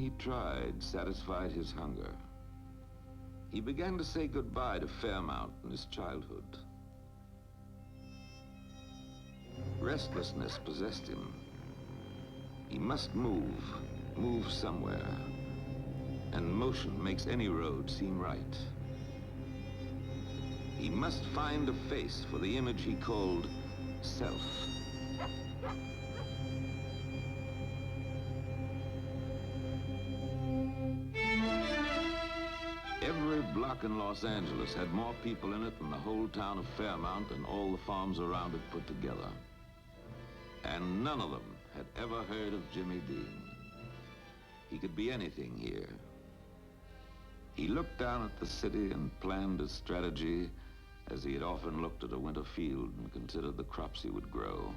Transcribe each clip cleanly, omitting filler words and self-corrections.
he tried satisfied his hunger. He began to say goodbye to Fairmount and his childhood. Restlessness possessed him. He must move somewhere. And motion makes any road seem right. He must find a face for the image he called self. Every block in Los Angeles had more people in it than the whole town of Fairmount and all the farms around it put together. And none of them had ever heard of Jimmy Dean. He could be anything here. He looked down at the city and planned his strategy as he had often looked at a winter field and considered the crops he would grow.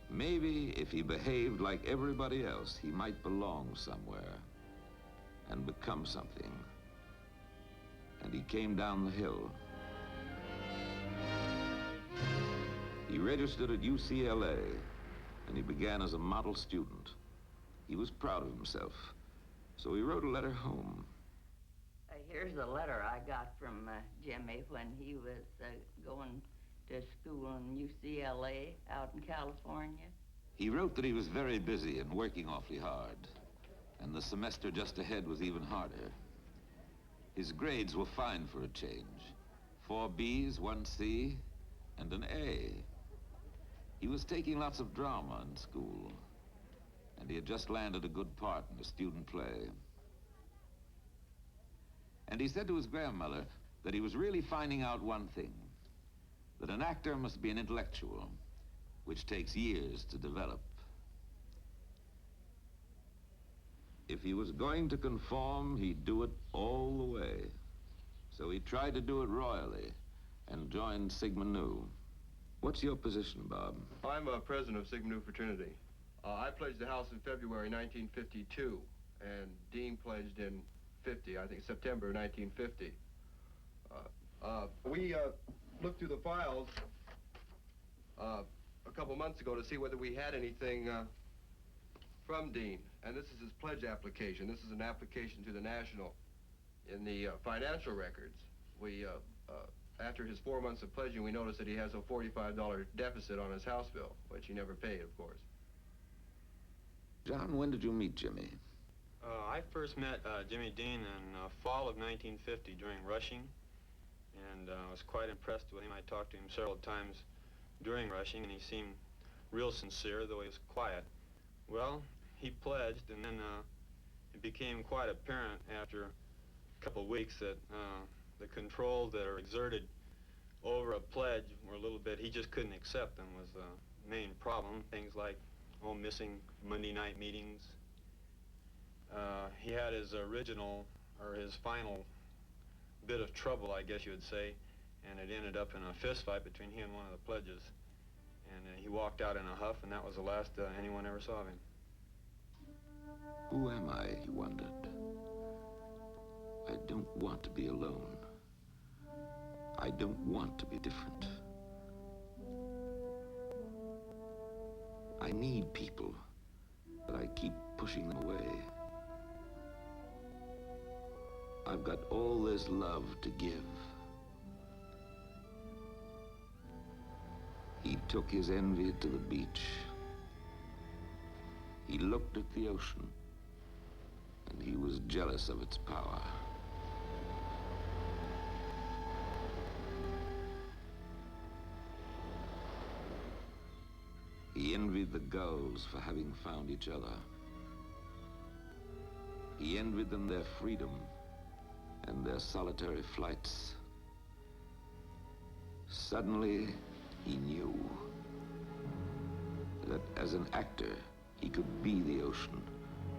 Maybe if he behaved like everybody else, he might belong somewhere and become something. And he came down the hill. He registered at UCLA, and he began as a model student. He was proud of himself, so he wrote a letter home. Here's a letter I got from Jimmy when he was going to school in UCLA out in California. He wrote that he was very busy and working awfully hard, and the semester just ahead was even harder. His grades were fine for a change. 4 B's, 1 C, and an A. He was taking lots of drama in school, and he had just landed a good part in a student play. And he said to his grandmother that he was really finding out one thing, that an actor must be an intellectual, which takes years to develop. If he was going to conform, he'd do it all the way. So he tried to do it royally and joined Sigma Nu. What's your position, Bob? I'm president of Sigma Nu fraternity. I pledged the house in February 1952, and Dean pledged in September 1950. We looked through the files a couple months ago to see whether we had anything from Dean, and this is his pledge application. This is an application to the National. In the financial records, we, after his 4 months of pledging, we noticed that he has a $45 deficit on his house bill, which he never paid, of course. John, when did you meet Jimmy? I first met Jimmy Dean in fall of 1950 during rushing, and I was quite impressed with him. I talked to him several times during rushing, and he seemed real sincere, though he was quiet. Well, he pledged, and then it became quite apparent after a couple of weeks that the controls that are exerted over a pledge were a little bit, he just couldn't accept them was the main problem. Things like, missing Monday night meetings. He had his original, or his final bit of trouble, I guess you would say, and it ended up in a fist fight between he and one of the pledges. And he walked out in a huff, and that was the last anyone ever saw of him. Who am I, he wondered. I don't want to be alone. I don't want to be different. I need people, but I keep pushing them away. I've got all this love to give. He took his envy to the beach. He looked at the ocean, and he was jealous of its power. He envied the gulls for having found each other. He envied them their freedom and their solitary flights. Suddenly, he knew that as an actor, he could be the ocean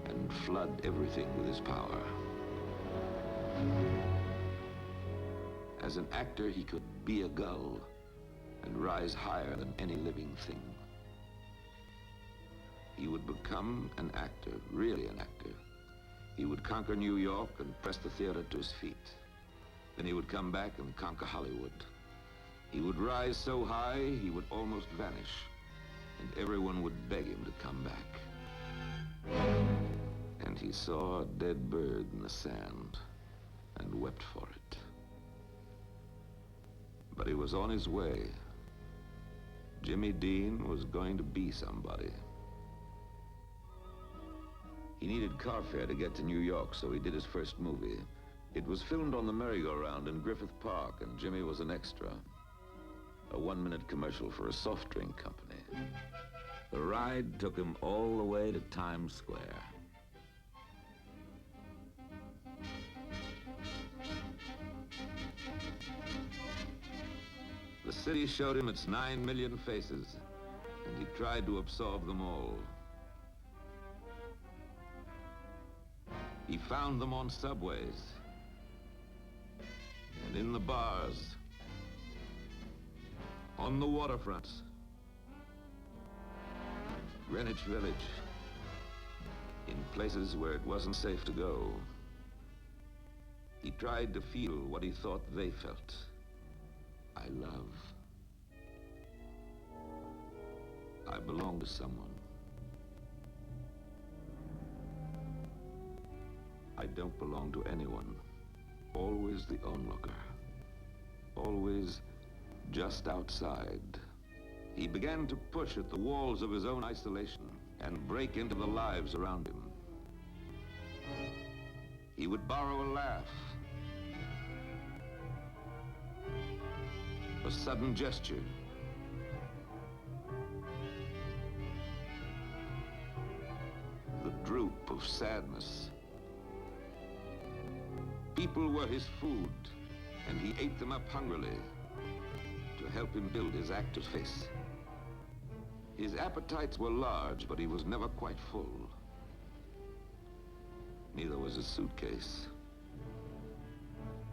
and flood everything with his power. As an actor, he could be a gull and rise higher than any living thing. He would become an actor, really an actor. He would conquer New York and press the theater to his feet. Then he would come back and conquer Hollywood. He would rise so high, he would almost vanish, and everyone would beg him to come back. night, he saw a dead bird in the sand and wept for it. But he was on his way. Jimmy Dean was going to be somebody. He needed car fare to get to New York, so he did his first movie. It was filmed on the merry-go-round in Griffith Park, and Jimmy was an extra. A one-minute commercial for a soft drink company. The ride took him all the way to Times Square. The city showed him its 9 million faces, and he tried to absorb them all. He found them on subways, and in the bars, on the waterfronts, Greenwich Village, in places where it wasn't safe to go. He tried to feel what he thought they felt. I love. I belong to someone. I don't belong to anyone. Always the onlooker. Always just outside. He began to push at the walls of his own isolation and break into the lives around him. He would borrow a laugh, a sudden gesture, the droop of sadness. People were his food, and he ate them up hungrily to help him build his active face. His appetites were large, but he was never quite full. Neither was his suitcase.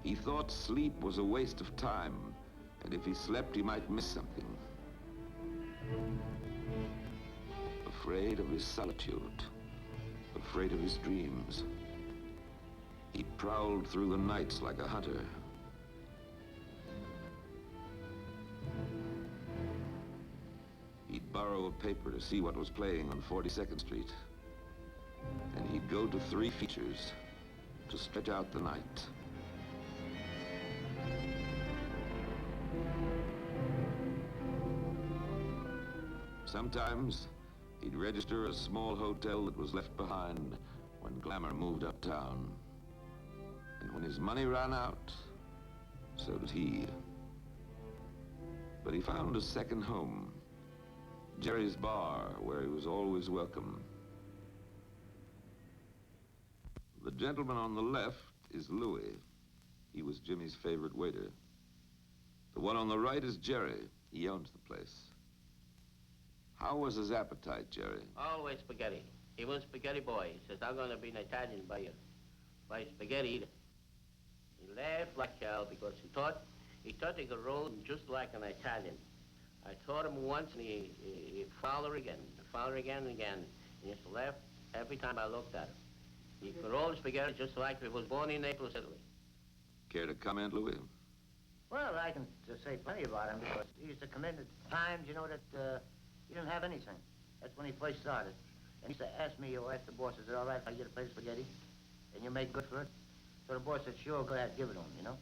He thought sleep was a waste of time, and if he slept, he might miss something. Afraid of his solitude, afraid of his dreams, he prowled through the nights like a hunter. He'd borrow a paper to see what was playing on 42nd Street. And he'd go to 3 features to stretch out the night. Sometimes he'd register a small hotel that was left behind when glamour moved uptown. And when his money ran out, so did he. But he found a second home, Jerry's Bar, where he was always welcome. The gentleman on the left is Louis. He was Jimmy's favorite waiter. The one on the right is Jerry. He owns the place. How was his appetite, Jerry? Always spaghetti. He was a spaghetti boy. He says, I'm going to be an Italian by spaghetti eater. He laughed like hell because he thought he could roll just like an Italian. I taught him once, and he'd follow again and again. And he used to laugh every time I looked at him. He could roll spaghetti just like he was born in Naples, Italy. Care to comment, Louis? Well, I can just say plenty about him because he used to come in at times, you know, that he didn't have anything. That's when he first started. And he used to ask me, or ask the boss, is it all right if I get a plate of spaghetti? And you make good for it? So the boss said, sure, go ahead, give it to him, you know?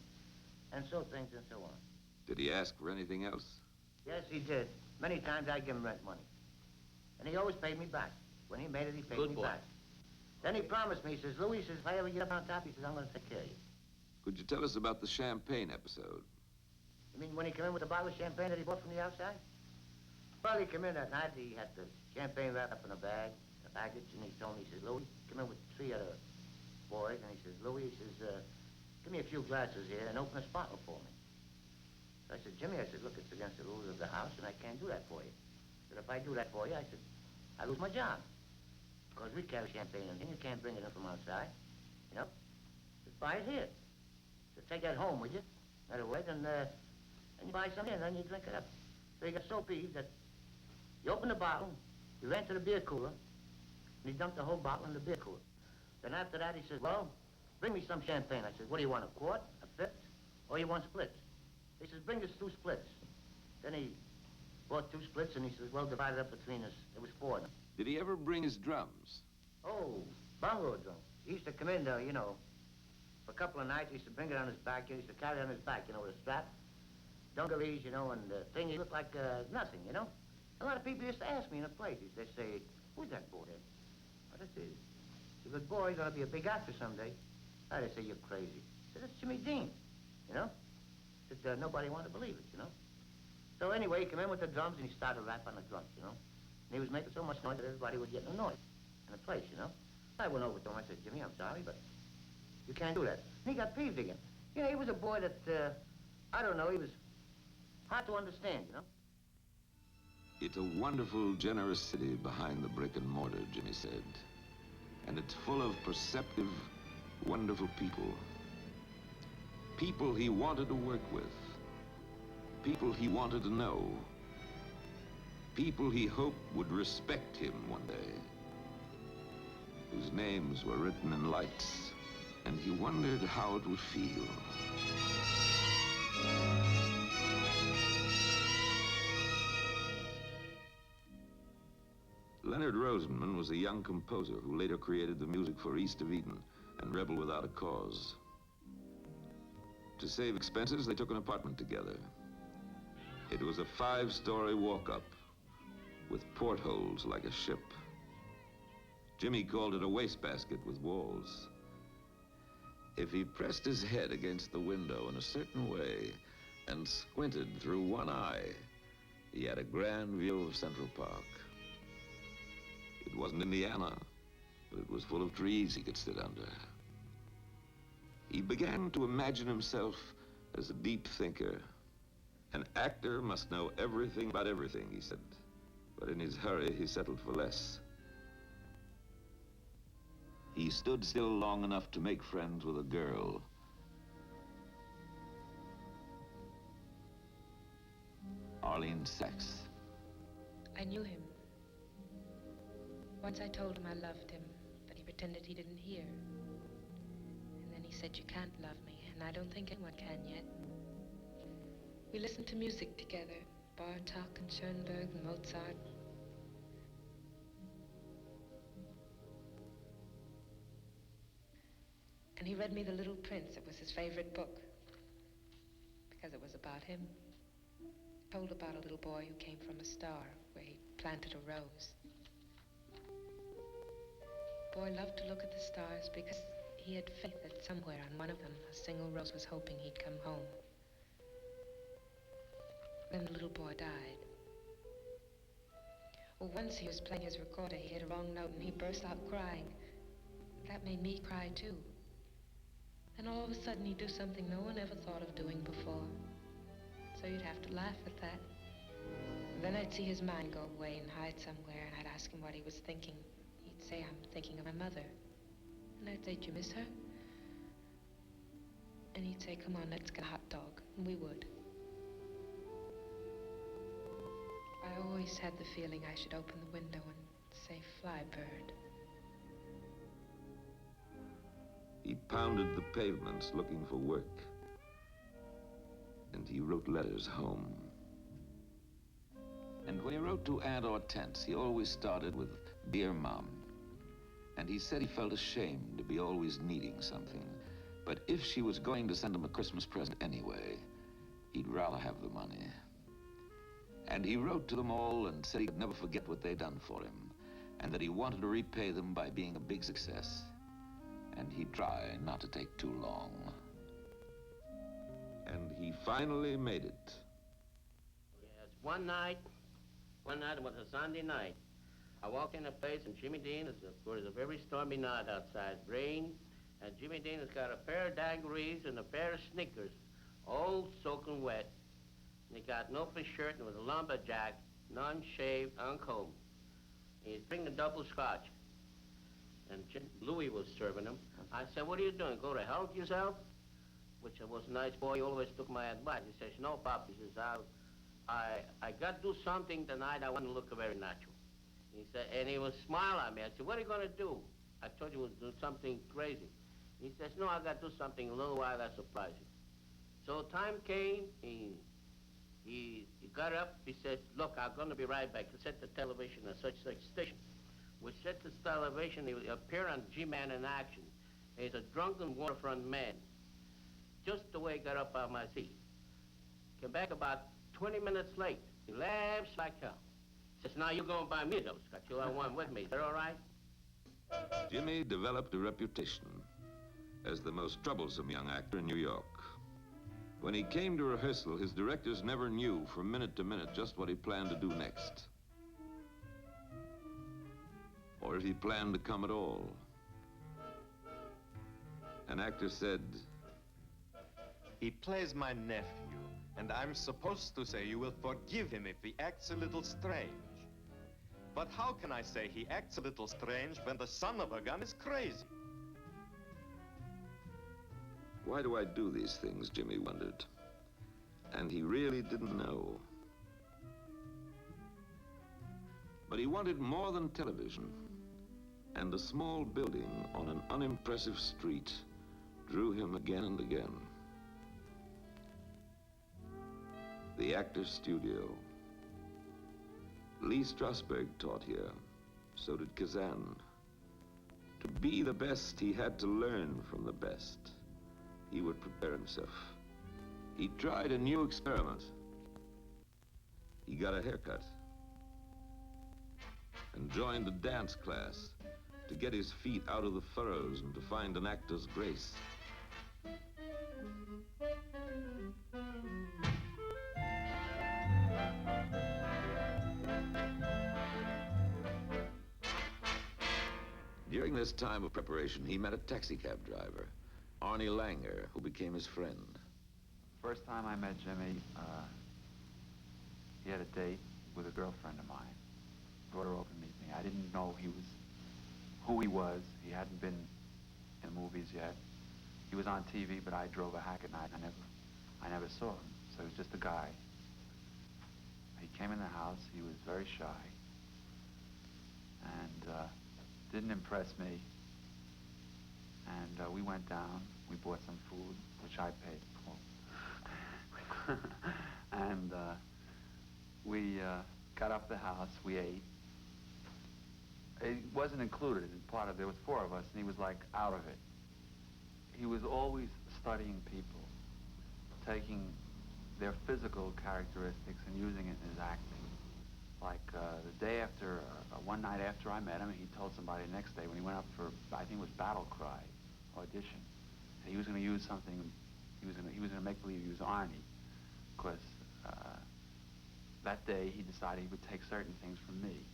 And so things and so on. Did he ask for anything else? Yes, he did. Many times I'd give him rent money. And he always paid me back. When he made it, he paid Good me boy. back. Then he promised me, he says, Louis, he says, if I ever get up on top, he says, I'm going to take care of you. Could you tell us about the champagne episode? You mean when he came in with the bottle of champagne that he bought from the outside? Well, he came in that night, he had the champagne wrapped up in a bag, a package, and he told me, he says, Louis, come in with 3 other boys, and he says, Louis, he says, give me a few glasses here and open a bottle for me. So I said, Jimmy, I said, look, it's against the rules of the house, and I can't do that for you. But if I do that for you, I said, I lose my job. Because we carry champagne in here, you can't bring it in from outside. You know? Just buy it here. So take that home, would you? In other words, and you buy some here, and then you drink it up. So he got so peeved that he opened the bottle, he ran to the beer cooler, and he dumped the whole bottle in the beer cooler. Then after that, he says, well, bring me some champagne. I said, what do you want, a quart, a fifth, or you want splits? He says, bring us 2 splits. Then he bought 2 splits, and he says, well, divide it up between us. There was 4 of them. Did he ever bring his drums? Oh, bongo drum. He used to come in there, you know, for a couple of nights. He used to bring it on his back. He used to carry it on his back, you know, with a strap. Dungarees, you know, and the thing, he looked like nothing, you know. A lot of people used to ask me in the place. They say, who's that boy there? I said, he's a good boy. He's going to be a big actor someday. They say, you're crazy. I said, that's Jimmy Dean, you know. I said, nobody wanted to believe it, you know. So anyway, he came in with the drums and he started to rap on the drums, you know. And he was making so much noise that everybody was getting annoyed in the place, you know. I went over to him. I said, Jimmy, I'm sorry, but you can't do that. And he got peeved again. You know, he was a boy that, I don't know, he was hard to understand, you know. It's a wonderful, generous city behind the brick and mortar, Jimmy said. And it's full of perceptive, wonderful people. People he wanted to work with. People he wanted to know. People he hoped would respect him one day. Whose names were written in lights, and he wondered how it would feel. Leonard Rosenman was a young composer who later created the music for East of Eden and Rebel Without a Cause. To save expenses, they took an apartment together. It was a 5-story walk-up with portholes like a ship. Jimmy called it a wastebasket with walls. If he pressed his head against the window in a certain way and squinted through one eye, he had a grand view of Central Park. It wasn't Indiana, but it was full of trees he could sit under. He began to imagine himself as a deep thinker. An actor must know everything about everything, he said. But in his hurry, he settled for less. He stood still long enough to make friends with a girl. Arlene Sachs. I knew him. Once I told him I loved him, but he pretended he didn't hear. And then he said, you can't love me, and I don't think anyone can yet. We listened to music together, Bartok and Schoenberg and Mozart. And he read me The Little Prince. It was his favorite book, because it was about him. It told about a little boy who came from a star, where he planted a rose. The boy loved to look at the stars because he had faith that somewhere on one of them, a single rose was hoping he'd come home. Then the little boy died. Well, once he was playing his recorder, he hit a wrong note and he burst out crying. That made me cry too. And all of a sudden he'd do something no one ever thought of doing before. So you'd have to laugh at that. And then I'd see his mind go away and hide somewhere, and I'd ask him what he was thinking. He'd say, I'm thinking of my mother. And I'd say, do you miss her? And he'd say, come on, let's get a hot dog. And we would. I always had the feeling I should open the window and say, fly, bird. He pounded the pavements looking for work. And he wrote letters home. And when he wrote to Aunt Hortense, he always started with, Dear Mom. And he said he felt ashamed to be always needing something. But if she was going to send him a Christmas present anyway, he'd rather have the money. And he wrote to them all and said he could never forget what they'd done for him, and that he wanted to repay them by being a big success. And he'd try not to take too long. And he finally made it. Yes, one night, it was a Sunday night. I walk in the place and Jimmy Dean, it was a very stormy night outside, rain, and Jimmy Dean has got a pair of dungarees and a pair of sneakers, all soaking wet. And he got an open shirt and it was a lumberjack, non-shaved, uncombed. He's drinking a double scotch. And Louis was serving him. I said, what are you doing? Go to help yourself? Which was a nice boy. He always took my advice. He says, no, Pop. He says, I got to do something tonight. I want to look very natural. He said, and he was smiling at me. I said, what are you going to do? I told you we'll do something crazy. He says, no, I got to do something a little while that surprise you. So time came. He got up. He said, look, I'm going to be right back. He set the television at such station. was set to television. He would appear on G-Man in action. He's a drunken waterfront man. Just the way he got up out of my seat. Came back about 20 minutes late. He laughs like hell. Says, now you're going by me, though, Scott. You'll have one with me. Is that all right? Jimmy developed a reputation as the most troublesome young actor in New York. When he came to rehearsal, his directors never knew from minute to minute just what he planned to do next. Or if he planned to come at all. An actor said, "He plays my nephew, and I'm supposed to say you will forgive him if he acts a little strange. But how can I say he acts a little strange when the son of a gun is crazy?" why do I do these things, Jimmy wondered. And he really didn't know. But he wanted more than television. And a small building on an unimpressive street drew him again and again. The Actors Studio. Lee Strasberg taught here. So did Kazan. To be the best, he had to learn from the best. He would prepare himself. He tried a new experiment. He got a haircut and joined a dance class to get his feet out of the furrows and to find an actor's grace. During this time of preparation, he met a taxicab driver, Arnie Langer, who became his friend. First time I met Jimmy, he had a date with a girlfriend of mine. Brought her over to meet me. I didn't know who he was. He hadn't been in movies yet. He was on TV, but I drove a hack at night. I never saw him. So he was just a guy. He came in the house. He was very shy. And didn't impress me. And we went down. We bought some food, which I paid for. And we got up the house. We ate. It wasn't included in part of it. There was 4 of us, and he was like out of it. He was always studying people, taking their physical characteristics and using it in his acting. Like the day after, one night after I met him, he told somebody the next day when he went up for, I think it was Battle Cry audition, that he was going to use something. He was going to make believe he was Arnie, because that day he decided he would take certain things from me.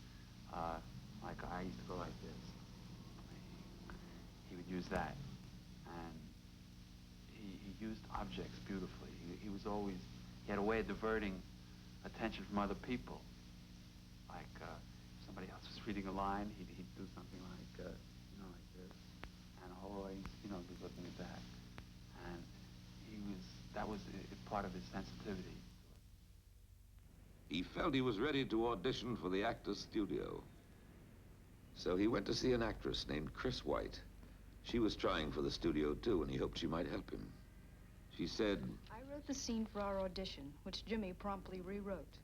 Like I used to go like this. He would use that, and he used objects beautifully. He was always, he had a way of diverting attention from other people. Like if somebody else was reading a line, he'd do something like, like this, and always, be looking at that. And that was part of his sensitivity. He felt he was ready to audition for the Actors Studio. So he went to see an actress named Chris White. She was trying for the studio too, and he hoped she might help him. She said, "I wrote the scene for our audition, which Jimmy promptly rewrote.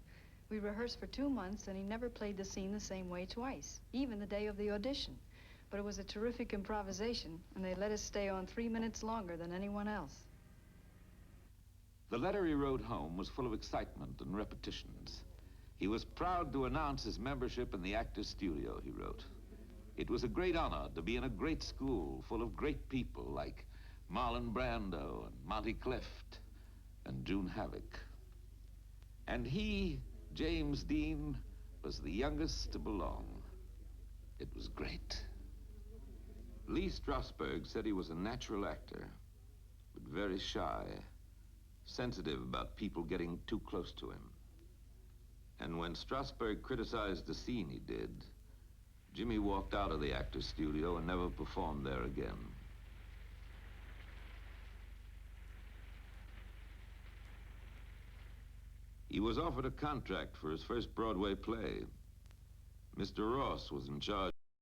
We rehearsed for 2 months, and he never played the scene the same way twice, even the day of the audition. But it was a terrific improvisation, and they let us stay on 3 minutes longer than anyone else." The letter he wrote home was full of excitement and repetitions. He was proud to announce his membership in the Actors Studio, he wrote. It was a great honor to be in a great school full of great people like Marlon Brando and Monty Clift and June Havoc. And he, James Dean, was the youngest to belong. It was great. Lee Strasberg said he was a natural actor, but very shy, sensitive about people getting too close to him. And when Strasberg criticized the scene he did, Jimmy walked out of the Actors Studio and never performed there again. He was offered a contract for his first Broadway play. Mr. Ross was in charge